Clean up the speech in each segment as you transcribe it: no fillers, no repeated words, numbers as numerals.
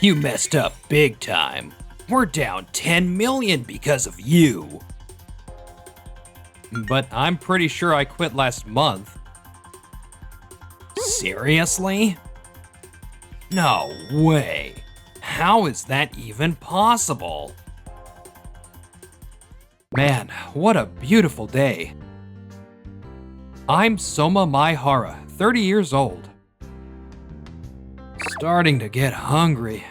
You messed up big time. We're down 10 million because of you. But I'm pretty sure I quit last month. Seriously? No way. How is that even possible? Man, what a beautiful day. I'm Soma Maihara, 30 years old. Starting to get hungry.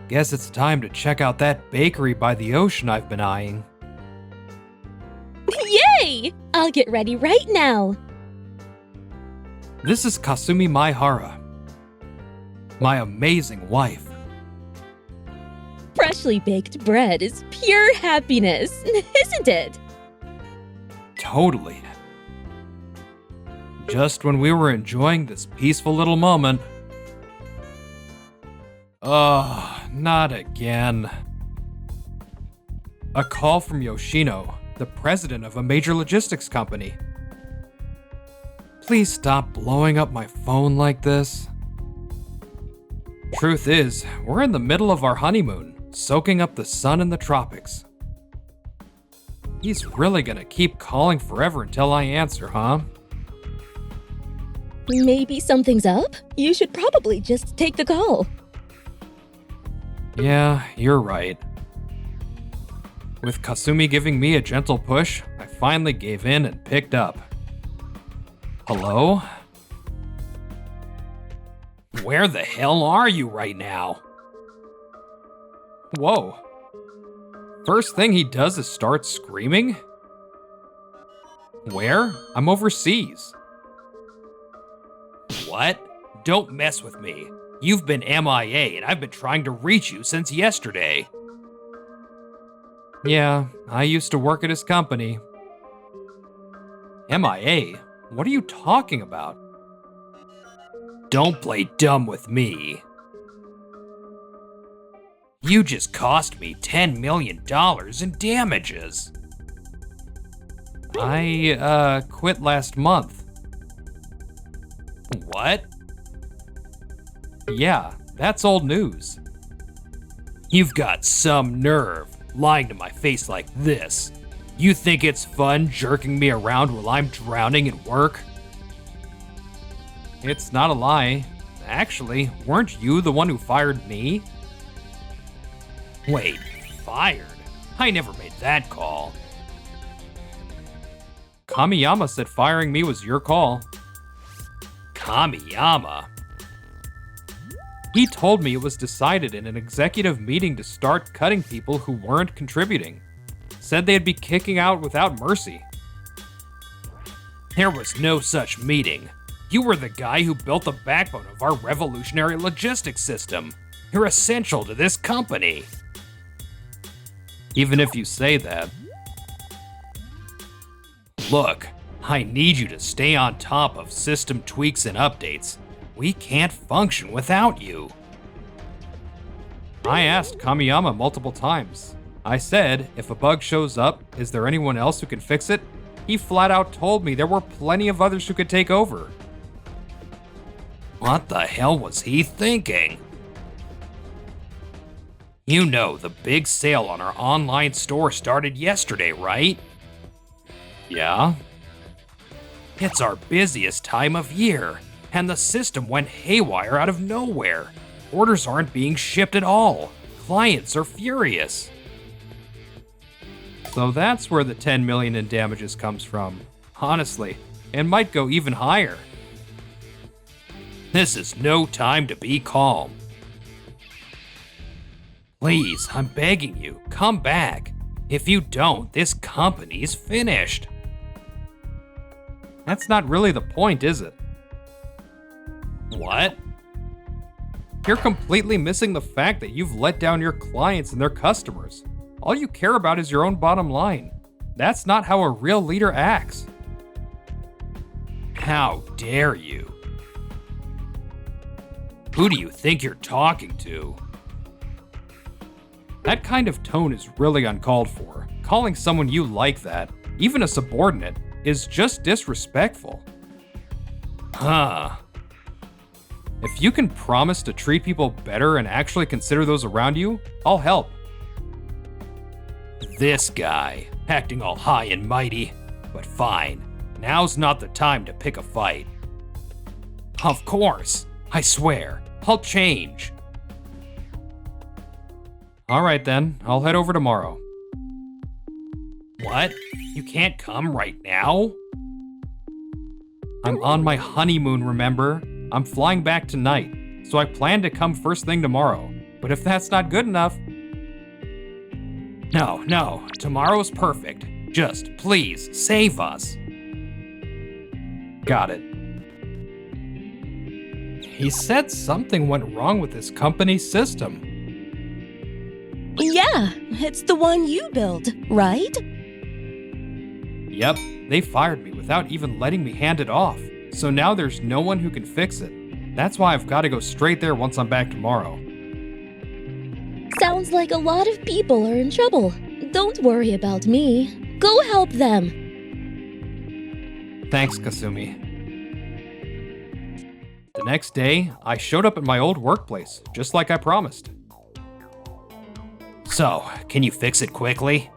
Guess it's time to check out that bakery by the ocean I've been eyeing. Yay! I'll get ready right now. This is Kasumi Maihara, my amazing wife. Freshly baked bread is pure happiness, isn't it? Totally. Just when we were enjoying this peaceful little moment. Not again. A call from Yoshino, the president of a major logistics company. Please stop blowing up my phone like this. Truth is, we're in the middle of our honeymoon, soaking up the sun in the tropics. He's really gonna keep calling forever until I answer, huh? Maybe something's up? You should probably just take the call. Yeah, you're right. With Kasumi giving me a gentle push, I finally gave in and picked up. Hello? Where the hell are you right now? Whoa. First thing he does is start screaming? Where? I'm overseas. What? Don't mess with me. You've been MIA and I've been trying to reach you since yesterday. Yeah, I used to work at his company. MIA? What are you talking about? Don't play dumb with me. You just cost me $10 million in damages. I, quit last month. What? Yeah, that's old news. You've got some nerve, lying to my face like this. You think it's fun jerking me around while I'm drowning in work? It's not a lie. Actually, weren't you the one who fired me? Wait, fired? I never made that call. Kamiyama said firing me was your call. Kamiyama? He told me it was decided in an executive meeting to start cutting people who weren't contributing. Said they'd be kicking out without mercy. There was no such meeting. You were the guy who built the backbone of our revolutionary logistics system. You're essential to this company. Even if you say that. Look, I need you to stay on top of system tweaks and updates. We can't function without you. I asked Kamiyama multiple times. I said, if a bug shows up, is there anyone else who can fix it? He flat out told me there were plenty of others who could take over. What the hell was he thinking? You know, the big sale on our online store started yesterday, right? Yeah. It's our busiest time of year, and the system went haywire out of nowhere. Orders aren't being shipped at all. Clients are furious. So that's where the 10 million in damages comes from. Honestly, it might go even higher. This is no time to be calm. Please, I'm begging you, come back. If you don't, this company's finished. That's not really the point, is it? What? You're completely missing the fact that you've let down your clients and their customers. All you care about is your own bottom line. That's not how a real leader acts. How dare you? Who do you think you're talking to? That kind of tone is really uncalled for. Calling someone you like that, even a subordinate, is just disrespectful. Huh. If you can promise to treat people better and actually consider those around you, I'll help. This guy, acting all high and mighty. But fine, now's not the time to pick a fight. Of course, I swear, I'll change. Alright then, I'll head over tomorrow. What? You can't come right now? I'm on my honeymoon, remember? I'm flying back tonight, so I plan to come first thing tomorrow. But if that's not good enough... No, tomorrow's perfect. Just, please, save us. Got it. He said something went wrong with his company's system. Yeah, it's the one you built, right? Yep, they fired me without even letting me hand it off. So now there's no one who can fix it. That's why I've got to go straight there once I'm back tomorrow. Sounds like a lot of people are in trouble. Don't worry about me. Go help them. Thanks, Kasumi. The next day, I showed up at my old workplace, just like I promised. So, can you fix it quickly?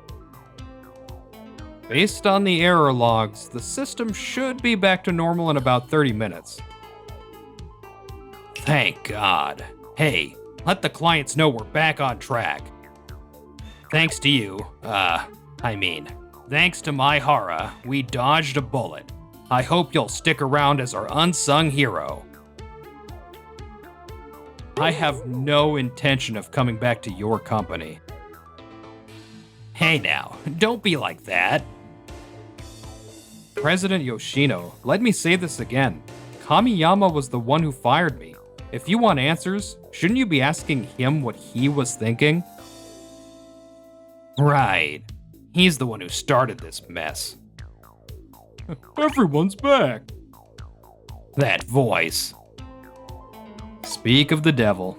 Based on the error logs, the system should be back to normal in about 30 minutes. Thank God. Hey, let the clients know we're back on track. Thanks to you, thanks to my Hara, we dodged a bullet. I hope you'll stick around as our unsung hero. I have no intention of coming back to your company. Hey now, don't be like that. President Yoshino, let me say this again. Kamiyama was the one who fired me. If you want answers, shouldn't you be asking him what he was thinking? Right. He's the one who started this mess. Everyone's back. That voice. Speak of the devil.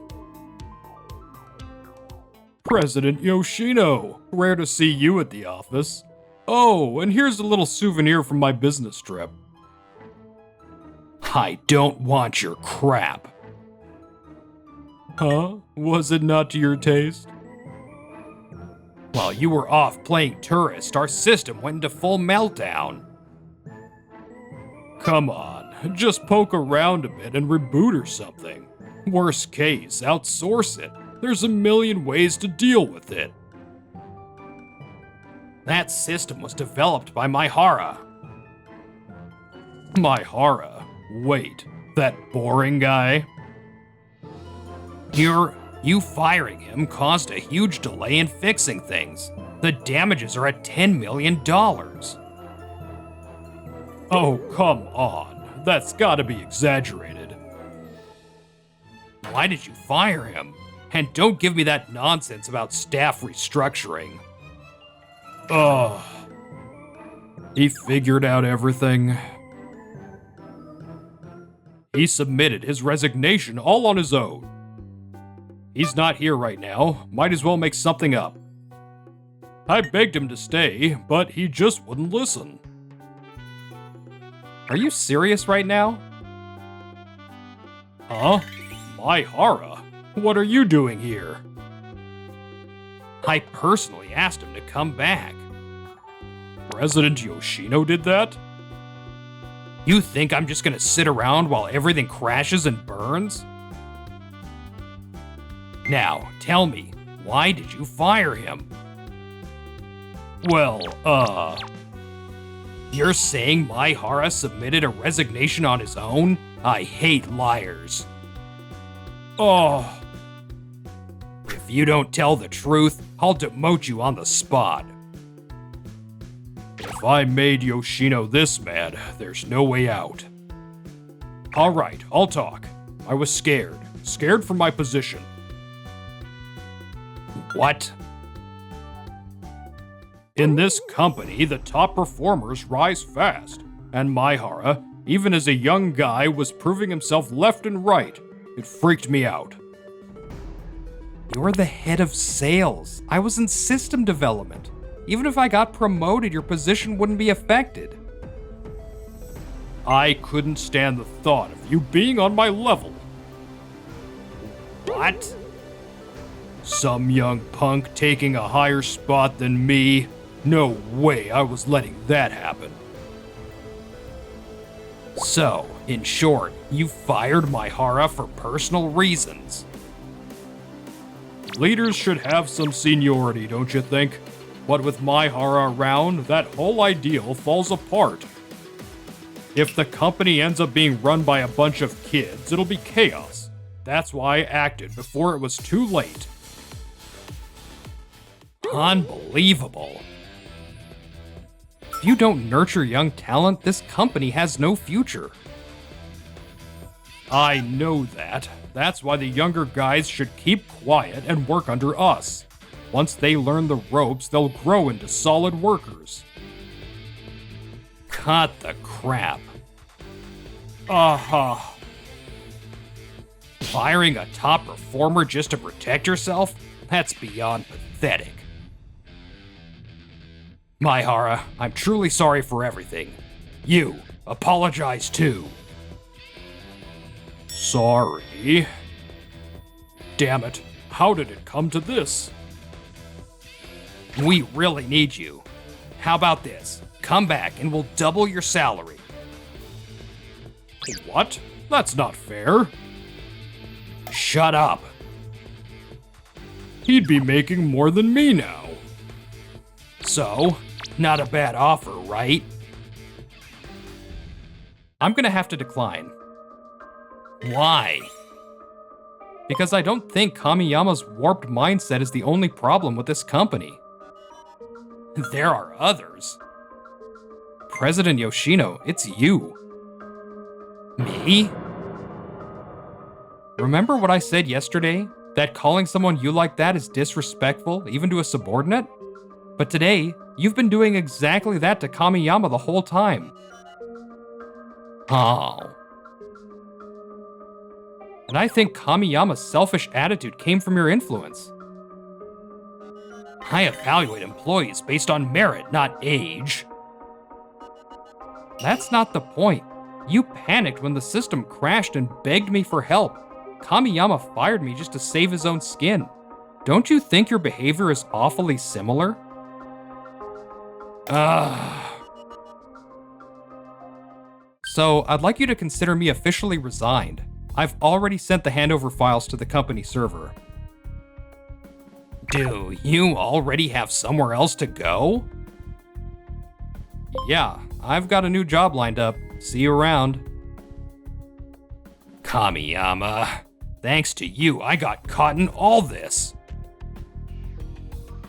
President Yoshino, rare to see you at the office. Oh, and here's a little souvenir from my business trip. I don't want your crap. Huh? Was it not to your taste? While you were off playing tourist, our system went into full meltdown. Come on, just poke around a bit and reboot or something. Worst case, outsource it. There's a million ways to deal with it. That system was developed by Maihara. Maihara? Wait, that boring guy? You firing him caused a huge delay in fixing things. The damages are at $10 million. Oh, come on. That's gotta be exaggerated. Why did you fire him? And don't give me that nonsense about staff restructuring. Ugh. He figured out everything. He submitted his resignation all on his own. He's not here right now. Might as well make something up. I begged him to stay, but he just wouldn't listen. Are you serious right now? Huh? Maihara? What are you doing here? I personally asked him to come back. President Yoshino did that? You think I'm just gonna sit around while everything crashes and burns? Now, tell me, why did you fire him? Well, you're saying Maihara submitted a resignation on his own? I hate liars. Oh. If you don't tell the truth, I'll demote you on the spot. If I made Yoshino this mad, there's no way out. Alright, I'll talk. I was scared. Scared for my position. What? In this company, the top performers rise fast, and Maihara, even as a young guy, was proving himself left and right. It freaked me out. You're the head of sales. I was in system development. Even if I got promoted, your position wouldn't be affected. I couldn't stand the thought of you being on my level. What? Some young punk taking a higher spot than me? No way I was letting that happen. So, in short, you fired Maihara for personal reasons. Leaders should have some seniority, don't you think? But with Maihara around, that whole ideal falls apart. If the company ends up being run by a bunch of kids, it'll be chaos. That's why I acted before it was too late. Unbelievable. If you don't nurture young talent, this company has no future. I know that. That's why the younger guys should keep quiet and work under us. Once they learn the ropes, they'll grow into solid workers. Cut the crap. Firing a top performer just to protect yourself? That's beyond pathetic. Maihara, I'm truly sorry for everything. You, apologize too. Sorry? Damn it, how did it come to this? We really need you. How about this? Come back and we'll double your salary. What? That's not fair. Shut up. He'd be making more than me now. So, not a bad offer, right? I'm gonna have to decline. Why? Because I don't think Kamiyama's warped mindset is the only problem with this company. There are others. President Yoshino, it's you. Me? Remember what I said yesterday? That calling someone you like that is disrespectful, even to a subordinate? But today, you've been doing exactly that to Kamiyama the whole time. Oh. And I think Kamiyama's selfish attitude came from your influence. I evaluate employees based on merit, not age. That's not the point. You panicked when the system crashed and begged me for help. Kamiyama fired me just to save his own skin. Don't you think your behavior is awfully similar? So, I'd like you to consider me officially resigned. I've already sent the handover files to the company server. Do you already have somewhere else to go? Yeah, I've got a new job lined up. See you around. Kamiyama, thanks to you, I got caught in all this.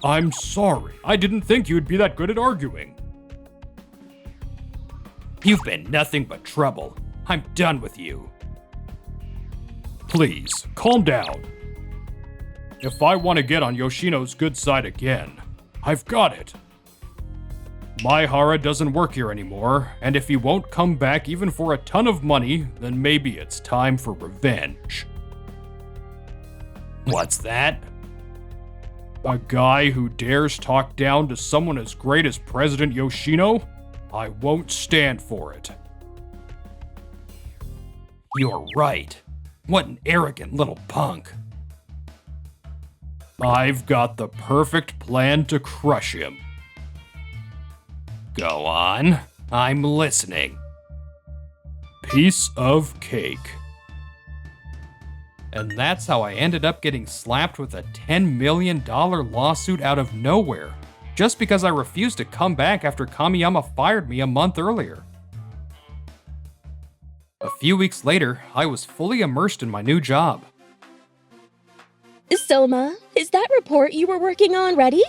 I'm sorry. I didn't think you'd be that good at arguing. You've been nothing but trouble. I'm done with you. Please, calm down. If I want to get on Yoshino's good side again, I've got it. Maihara doesn't work here anymore, and if he won't come back even for a ton of money, then maybe it's time for revenge. What's that? A guy who dares talk down to someone as great as President Yoshino? I won't stand for it. You're right. What an arrogant little punk. I've got the perfect plan to crush him. Go on. I'm listening. Piece of cake. And that's how I ended up getting slapped with a $10 million lawsuit out of nowhere, just because I refused to come back after Kamiyama fired me a month earlier. A few weeks later, I was fully immersed in my new job. Soma, is that report you were working on ready?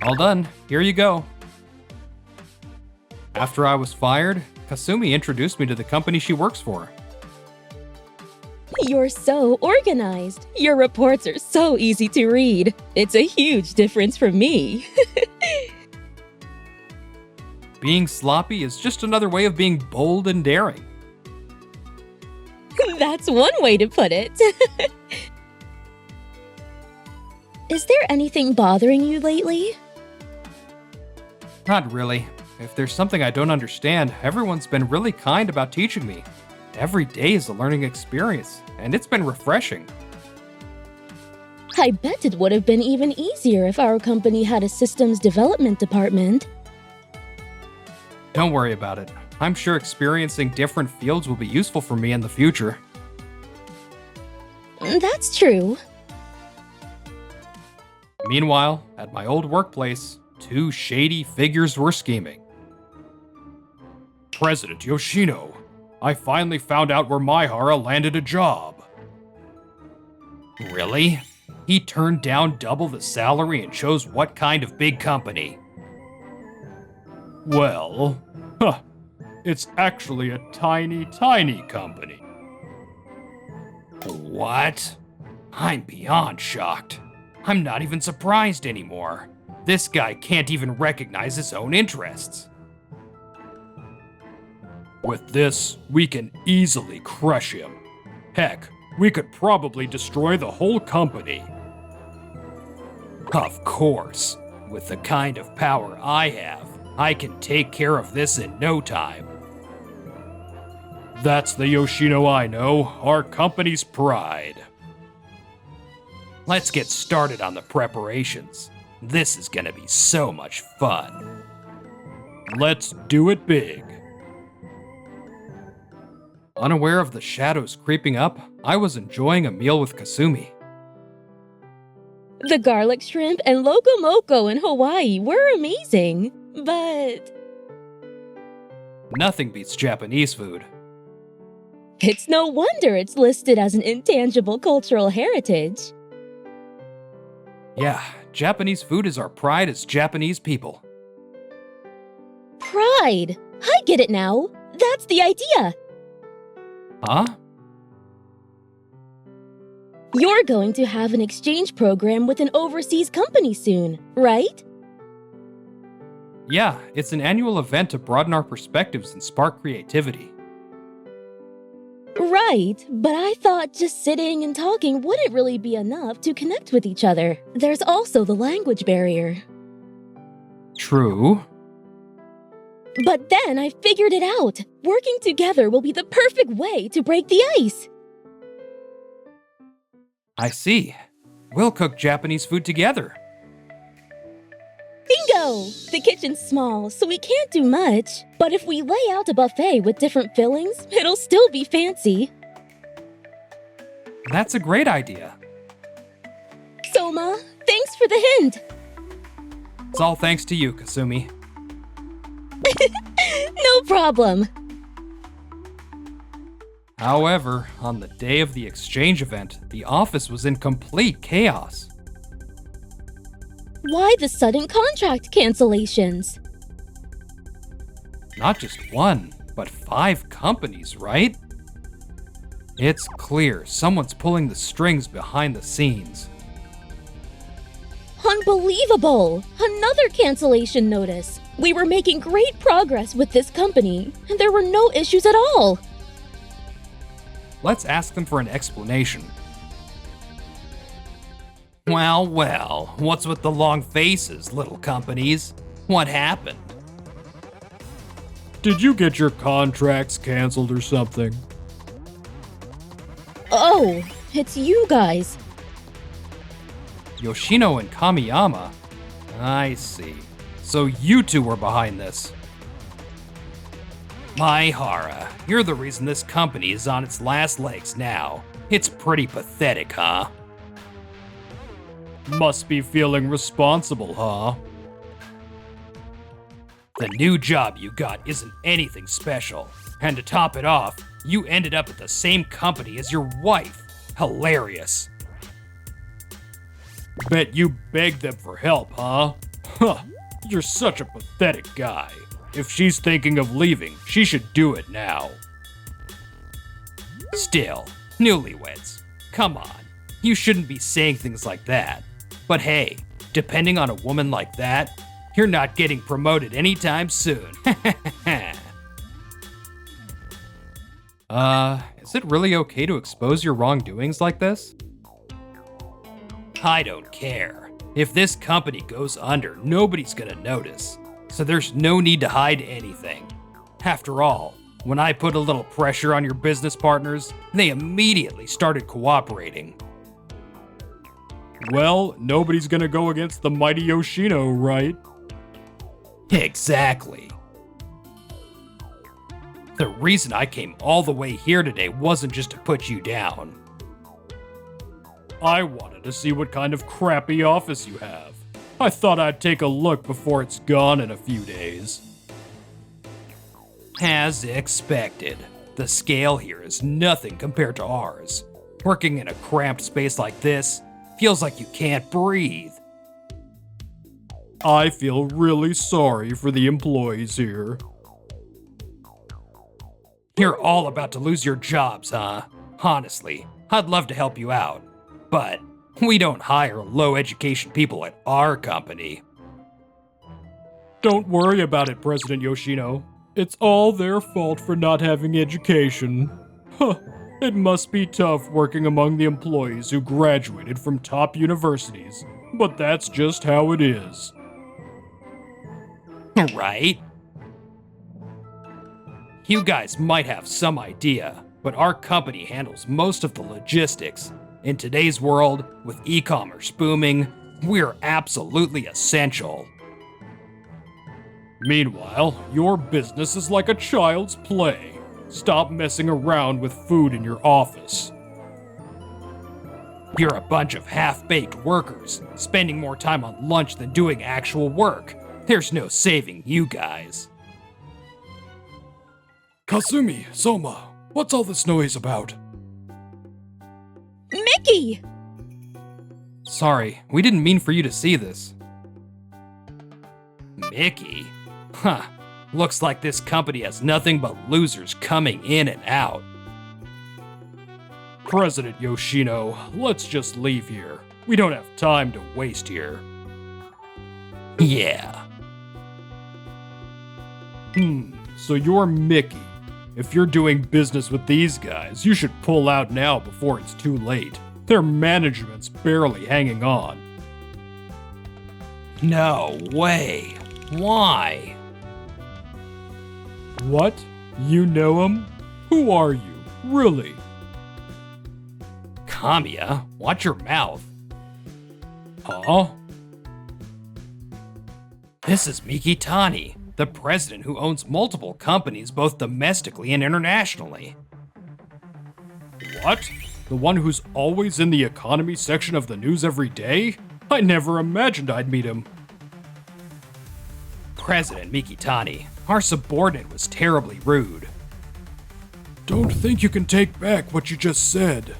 All done. Here you go. After I was fired, Kasumi introduced me to the company she works for. You're so organized. Your reports are so easy to read. It's a huge difference from me. Being sloppy is just another way of being bold and daring. That's one way to put it. Is there anything bothering you lately? Not really. If there's something I don't understand, everyone's been really kind about teaching me. Every day is a learning experience, and it's been refreshing. I bet it would have been even easier if our company had a systems development department. Don't worry about it. I'm sure experiencing different fields will be useful for me in the future. That's true. Meanwhile, at my old workplace, two shady figures were scheming. President Yoshino, I finally found out where Maihara landed a job. Really? He turned down double the salary and chose what kind of big company? Well, it's actually a tiny company. What? I'm beyond shocked. I'm not even surprised anymore. This guy can't even recognize his own interests. With this, we can easily crush him. Heck, we could probably destroy the whole company. Of course, with the kind of power I have, I can take care of this in no time. That's the Yoshino I know, our company's pride. Let's get started on the preparations. This is gonna be so much fun. Let's do it big. Unaware of the shadows creeping up, I was enjoying a meal with Kasumi. The garlic shrimp and loco moco in Hawaii were amazing, but Nothing beats Japanese food. it's no wonder it's listed as an intangible cultural heritage. Yeah, Japanese food is our pride as Japanese people. Pride! I get it now. That's the idea. Huh? You're going to have an exchange program with an overseas company soon, right? Yeah, it's an annual event to broaden our perspectives and spark creativity. Right, but I thought just sitting and talking wouldn't really be enough to connect with each other. There's also the language barrier. True. But then I figured it out. Working together will be the perfect way to break the ice. I see. We'll cook Japanese food together. Bingo! The kitchen's small, so we can't do much. But if we lay out a buffet with different fillings, it'll still be fancy. That's a great idea. Soma, thanks for the hint. It's all thanks to you, Kasumi. No problem. However, on the day of the exchange event, the office was in complete chaos. Why the sudden contract cancellations? Not just one, but 5 companies, right? It's clear someone's pulling the strings behind the scenes. Unbelievable! Another cancellation notice. We were making great progress with this company, and there were no issues at all. Let's ask them for an explanation. Well, what's with the long faces, little companies? What happened? Did you get your contracts canceled or something? Oh, it's you guys. Yoshino and Kamiyama? I see. So you two were behind this. Maihara, you're the reason this company is on its last legs now. It's pretty pathetic, huh? Must be feeling responsible, huh? The new job you got isn't anything special. And to top it off, you ended up at the same company as your wife. Hilarious. Bet you begged them for help, huh? Huh, you're such a pathetic guy. If she's thinking of leaving, she should do it now. Still, newlyweds. Come on, you shouldn't be saying things like that. But hey, depending on a woman like that, you're not getting promoted anytime soon. Is it really okay to expose your wrongdoings like this? I don't care. If this company goes under, nobody's gonna notice. So there's no need to hide anything. After all, When I put a little pressure on your business partners, they immediately started cooperating. Well, nobody's gonna go against the mighty Yoshino, right? Exactly. The reason I came all the way here today wasn't just to put you down. I wanted to see what kind of crappy office you have. I thought I'd take a look before it's gone in a few days. As expected, the scale here is nothing compared to ours. Working in a cramped space like this feels like you can't breathe. I feel really sorry for the employees here. You're all about to lose your jobs, huh? Honestly, I'd love to help you out, but we don't hire low education people at our company. Don't worry about it, President Yoshino. It's all their fault for not having education. Huh, it must be tough working among the employees who graduated from top universities, but that's just how it is. Right? You guys might have some idea, but our company handles most of the logistics. In today's world, with e-commerce booming, we're absolutely essential. Meanwhile, your business is like a child's play. Stop messing around with food in your office. You're a bunch of half-baked workers, spending more time on lunch than doing actual work. There's no saving you guys. Kasumi, Soma, what's all this noise about? Mickey! Sorry, we didn't mean for you to see this. Mickey? Huh. Looks like this company has nothing but losers coming in and out. President Yoshino, let's just leave here. We don't have time to waste here. Yeah. So you're Mickey. If you're doing business with these guys, you should pull out now before it's too late. Their management's barely hanging on. No way. Why? What? You know him? Who are you? Really? Kamiya, watch your mouth. Huh? This is Mikitani, the president who owns multiple companies both domestically and internationally. What? The one who's always in the economy section of the news every day? I never imagined I'd meet him. President Mikitani, our subordinate was terribly rude. Don't think you can take back what you just said.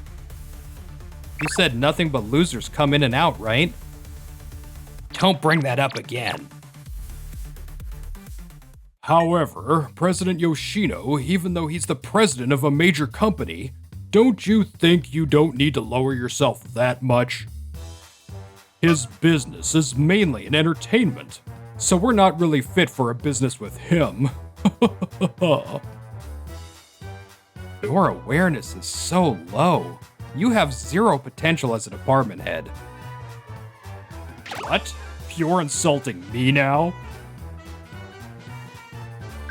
You said nothing but losers come in and out, right? Don't bring that up again. However, President Yoshino, even though he's the president of a major company, don't you think you don't need to lower yourself that much? His business is mainly an entertainment, so we're not really fit for a business with him. Your awareness is so low. You have zero potential as a department head. What? You're insulting me now?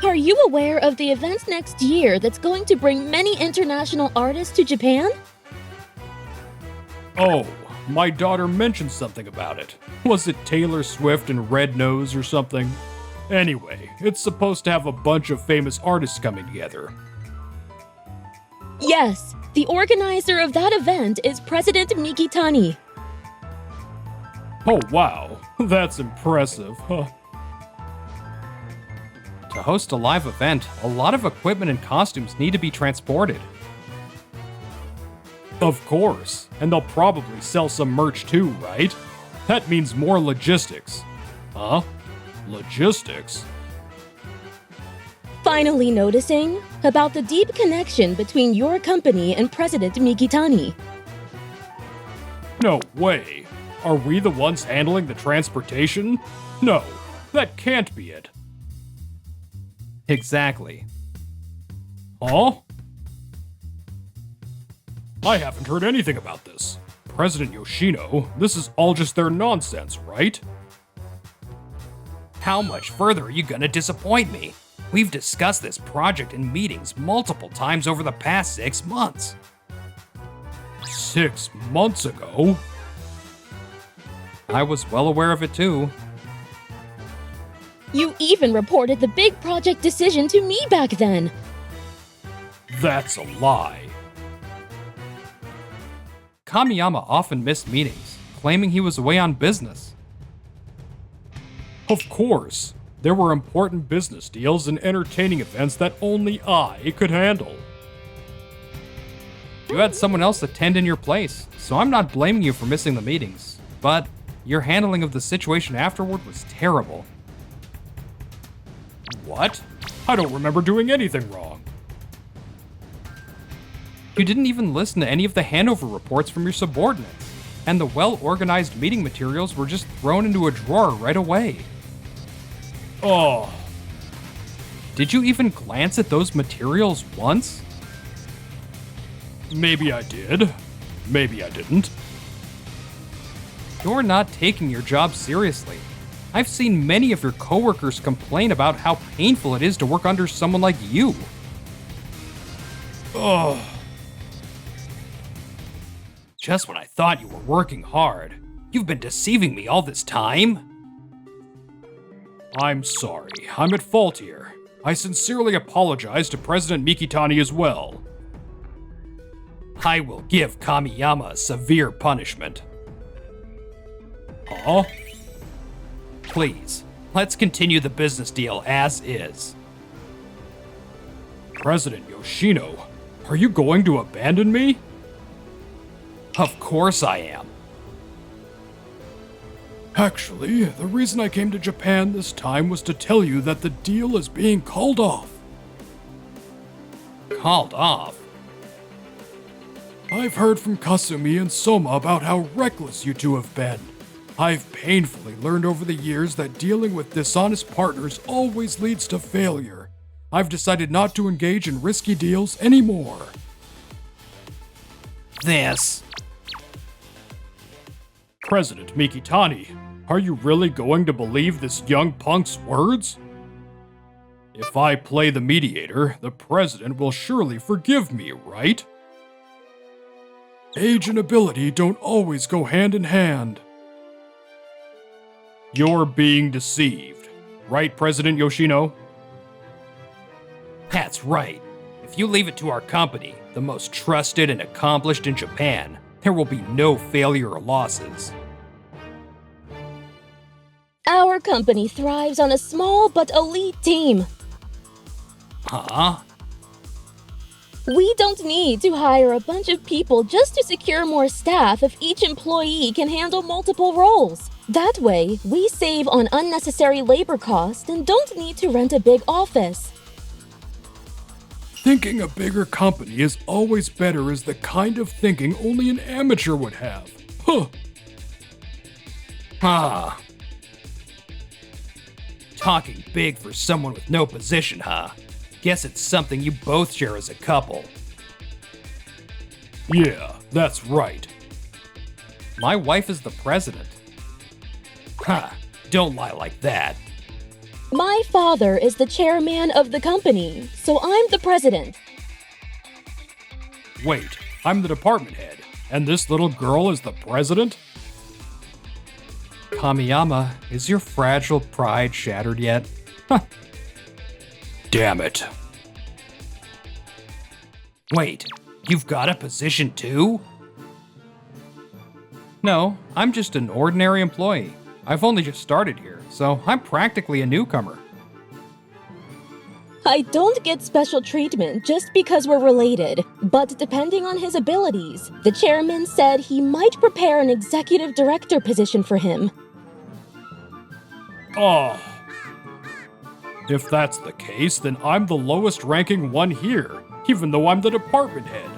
Are you aware of the events next year that's going to bring many international artists to Japan? Oh, my daughter mentioned something about it. Was it Taylor Swift and Red Nose or something? Anyway, it's supposed to have a bunch of famous artists coming together. Yes, the organizer of that event is President Mikitani. Oh wow, that's impressive, huh? To host a live event, a lot of equipment and costumes need to be transported. Of course, and they'll probably sell some merch too, right? That means more logistics. Huh? Logistics? Finally noticing about the deep connection between your company and President Mikitani. No way. Are we the ones handling the transportation? No, that can't be it. Exactly. Huh? I haven't heard anything about this. President Yoshino, this is all just their nonsense, right? How much further are you gonna disappoint me? We've discussed this project in meetings multiple times over the past 6 months. 6 months ago? I was well aware of it too. You even reported the big project decision to me back then. That's a lie. Kamiyama often missed meetings, claiming he was away on business. Of course, there were important business deals and entertaining events that only I could handle. You had someone else attend in your place, so I'm not blaming you for missing the meetings, but your handling of the situation afterward was terrible. What? I don't remember doing anything wrong. You didn't even listen to any of the handover reports from your subordinates, and the well-organized meeting materials were just thrown into a drawer right away. Oh. Did you even glance at those materials once? Maybe I did. Maybe I didn't. You're not taking your job seriously. I've seen many of your coworkers complain about how painful it is to work under someone like you. Oh. Just when I thought you were working hard, you've been deceiving me all this time. I'm sorry. I'm at fault here. I sincerely apologize to President Mikitani as well. I will give Kamiyama a severe punishment. Huh? Please, let's continue the business deal as is. President Yoshino, are you going to abandon me? Of course I am. Actually, the reason I came to Japan this time was to tell you that the deal is being called off. Called off? I've heard from Kasumi and Soma about how reckless you two have been. I've painfully learned over the years that dealing with dishonest partners always leads to failure. I've decided not to engage in risky deals anymore. This. President Mikitani, are you really going to believe this young punk's words? If I play the mediator, the president will surely forgive me, right? Age and ability don't always go hand in hand. You're being deceived, right, President Yoshino? That's right. If you leave it to our company, the most trusted and accomplished in Japan, there will be no failure or losses. Our company thrives on a small but elite team. Huh? We don't need to hire a bunch of people just to secure more staff if each employee can handle multiple roles. That way, we save on unnecessary labor costs and don't need to rent a big office. Thinking a bigger company is always better is the kind of thinking only an amateur would have. Huh. Ah. Talking big for someone with no position, huh? Guess it's something you both share as a couple. Yeah, that's right. My wife is the president. Huh, don't lie like that. My father is the chairman of the company, so I'm the president. Wait, I'm the department head, and this little girl is the president? Kamiyama, is your fragile pride shattered yet? Huh. Damn it. Wait, you've got a position too? No, I'm just an ordinary employee. I've only just started here, so I'm practically a newcomer. I don't get special treatment just because we're related, but depending on his abilities, the chairman said he might prepare an executive director position for him. Oh. If that's the case, then I'm the lowest ranking one here, even though I'm the department head.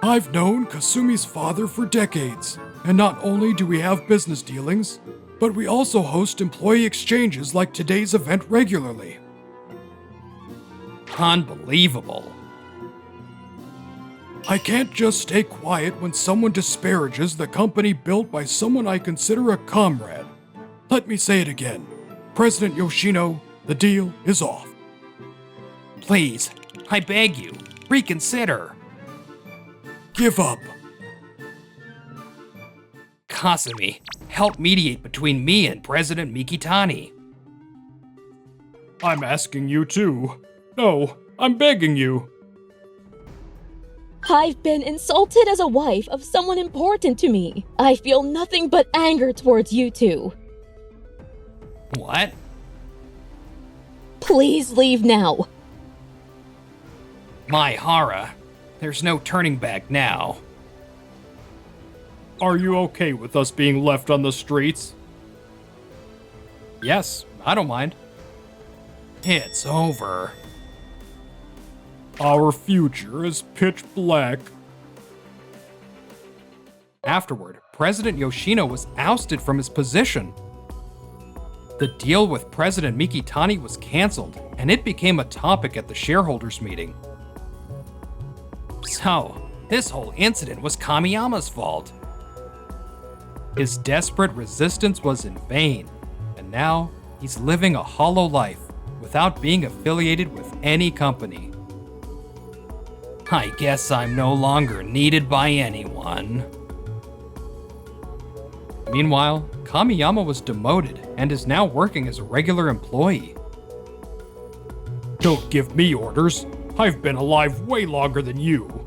I've known Kasumi's father for decades, and not only do we have business dealings, but we also host employee exchanges like today's event regularly. Unbelievable. I can't just stay quiet when someone disparages the company built by someone I consider a comrade. Let me say it again. President Yoshino, The deal is off. Please, I beg you, reconsider. Give up. Kasumi, help mediate between me and President Mikitani. I'm asking you too. No, I'm begging you. I've been insulted as a wife of someone important to me. I feel nothing but anger towards you two. What? Please leave now. My Hara, there's no turning back now. Are you okay with us being left on the streets? Yes, I don't mind. It's over. Our future is pitch black. Afterward, President Yoshino was ousted from his position. The deal with President Mikitani was canceled, and it became a topic at the shareholders' meeting. So, this whole incident was Kamiyama's fault. His desperate resistance was in vain, and now he's living a hollow life without being affiliated with any company. I guess I'm no longer needed by anyone. Meanwhile, Kamiyama was demoted and is now working as a regular employee. Don't give me orders. I've been alive way longer than you.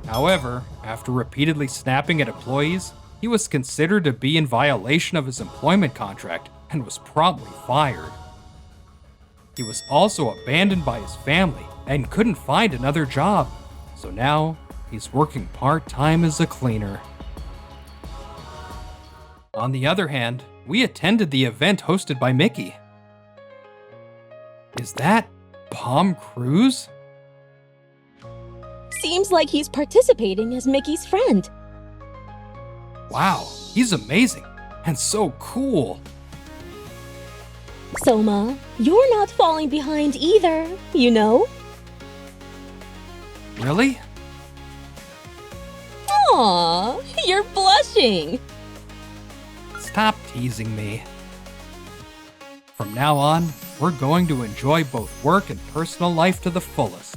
However, after repeatedly snapping at employees, he was considered to be in violation of his employment contract and was promptly fired. He was also abandoned by his family and couldn't find another job, so now he's working part-time as a cleaner. On the other hand, we attended the event hosted by Mickey. Is that Palm Cruise? Seems like he's participating as Mickey's friend. Wow, he's amazing and so cool. Soma, you're not falling behind either, you know? Really? Aww, you're blushing. Stop teasing me. From now on, we're going to enjoy both work and personal life to the fullest.